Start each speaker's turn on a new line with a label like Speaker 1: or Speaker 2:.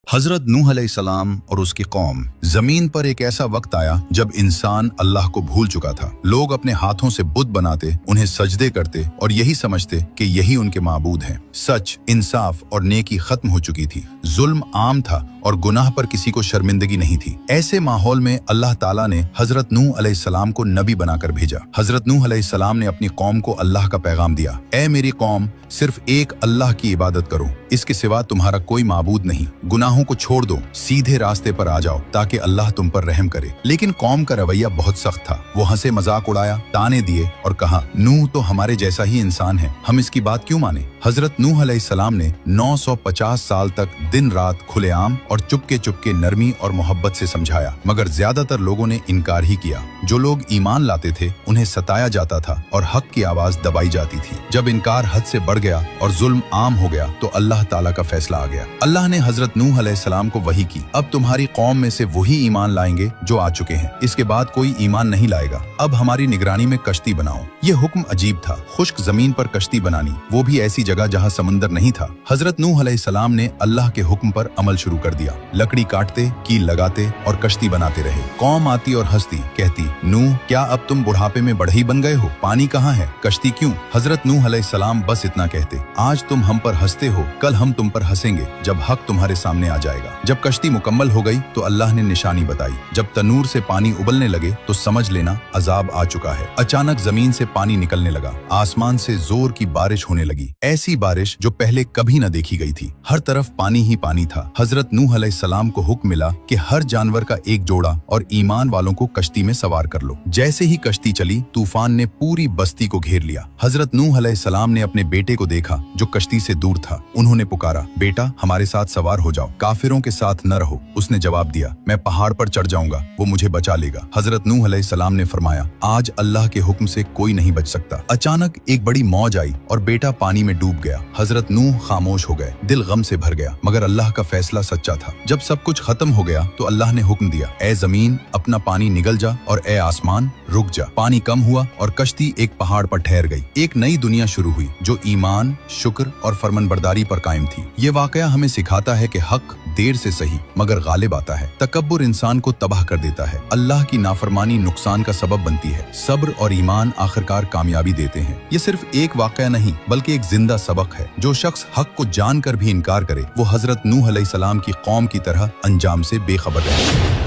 Speaker 1: हजरत नूह अलैहिस्सलाम और उसकी कौम। जमीन पर एक ऐसा वक्त आया जब इंसान अल्लाह को भूल चुका था। लोग अपने हाथों से बुत बनाते, उन्हें सजदे करते और यही समझते कि यही उनके माबूद हैं। सच, इंसाफ और नेकी खत्म हो चुकी थी। जुल्म आम था और गुनाह पर किसी को शर्मिंदगी नहीं थी। ऐसे माहौल में अल्लाह ताला ने हजरत नूह अलैहिस्सलाम को नबी बनाकर भेजा। हजरत नूह अलैहिस्सलाम ने अपनी कौम को अल्लाह का पैगाम दिया। ऐ मेरी कौम, सिर्फ एक अल्लाह की इबादत करो, इसके सिवा तुम्हारा कोई माबूद नहीं। गुनाहों को छोड़ दो, सीधे रास्ते पर आ जाओ ताकि अल्लाह तुम पर रहम करे। लेकिन कौम का रवैया बहुत सख्त था। वो हंसे मजाक उड़ाया, ताने दिए और कहा, नूह तो हमारे जैसा ही इंसान है, हम इसकी बात क्यों माने। हजरत नूह अलैहिस्सलाम ने 950 साल तक दिन रात खुलेआम और चुपके चुपके नरमी और मोहब्बत से समझाया, मगर ज्यादातर लोगों ने इनकार ही किया। जो लोग ईमान लाते थे उन्हें सताया जाता था और हक की आवाज दबाई जाती थी। जब इनकार हद से बढ़ गया और जुल्म आम हो गया तो अल्लाह ताला का फैसला आ गया। अल्लाह ने हजरत नूह अलैहिस्सलाम को वही की, अब तुम्हारी कौम में से वही ईमान लाएंगे जो आ चुके हैं, इसके बाद कोई ईमान नहीं लाएगा। अब हमारी निगरानी में कश्ती बनाओ। ये हुक्म अजीब था, खुश्क जमीन पर कश्ती बनानी, वो भी ऐसी जगह जहाँ समंदर नहीं था। हजरत नूह अलैहिस्सलाम ने अल्लाह के हुक्म पर अमल शुरू कर दिया। लकड़ी काटते, कील लगाते और कश्ती बनाते रहे। कौम आती और हंसती, कहती, नूह क्या अब तुम बुढ़ापे में बढ़ई बन गए हो? पानी कहाँ है? कश्ती क्यों? हजरत नूह अलैहिस्सलाम बस इतना कहते, आज तुम हम पर हंसते हो, कल हम तुम पर हंसेंगे जब हक तुम्हारे सामने आ जाएगा। जब कश्ती मुकम्मल हो गई तो अल्लाह ने निशानी बताई। जब तनूर से पानी उबलने लगे तो समझ लेना अजाब आ चुका है। अचानक जमीन से पानी निकलने लगा, आसमान से जोर की बारिश होने लगी, ऐसी बारिश जो पहले कभी न देखी गई थी। हर तरफ पानी ही पानी था। हजरत नूह अलैहिस्सलाम को हुक्म मिला कि हर जानवर का एक जोड़ा और ईमान वालों को कश्ती में सवार कर लो। जैसे ही कश्ती चली, तूफान ने पूरी बस्ती को घेर लिया। हजरत नूह अलैहिस्सलाम ने अपने बेटे को देखा जो कश्ती से दूर था। उन्होंने पुकारा, बेटा हमारे साथ सवार हो जाओ, काफिरों के साथ न रहो। उसने जवाब दिया, मैं पहाड़ पर चढ़ जाऊंगा, वो मुझे बचा लेगा। हजरत नूह अलैहिस्सलाम ने फरमाया, आज अल्लाह के हुक्म से कोई नहीं बच सकता। अचानक एक बड़ी मौज आई और बेटा पानी में डूब गया। हजरत नूह खामोश हो गए, दिल गम से भर गया, मगर अल्लाह का फैसला सच्चा था। जब सब कुछ खत्म हो गया तो अल्लाह ने हुक्म दिया, ए जमीन अपना पानी निगल जा और ए आसमान रुक जा। पानी कम हुआ और कश्ती एक पहाड़ पर ठहर गई। एक नई दुनिया शुरू हुई जो ईमान, शुक्र और फरमानबरदारी पर कायम थी। ये वाकया हमें सिखाता है कि हक देर से सही मगर गालिब आता है। तकब्बुर इंसान को तबाह कर देता है। अल्लाह की नाफरमानी नुकसान का सबब बनती है। सब्र और ईमान आखिरकार कामयाबी देते हैं। ये सिर्फ एक वाकया नहीं बल्कि एक जिंदा सबक है। जो शख्स हक को जानकर भी इनकार करे वो हजरत नूह अलैहिस्सलाम की कौम की तरह अंजाम से बेखबर है।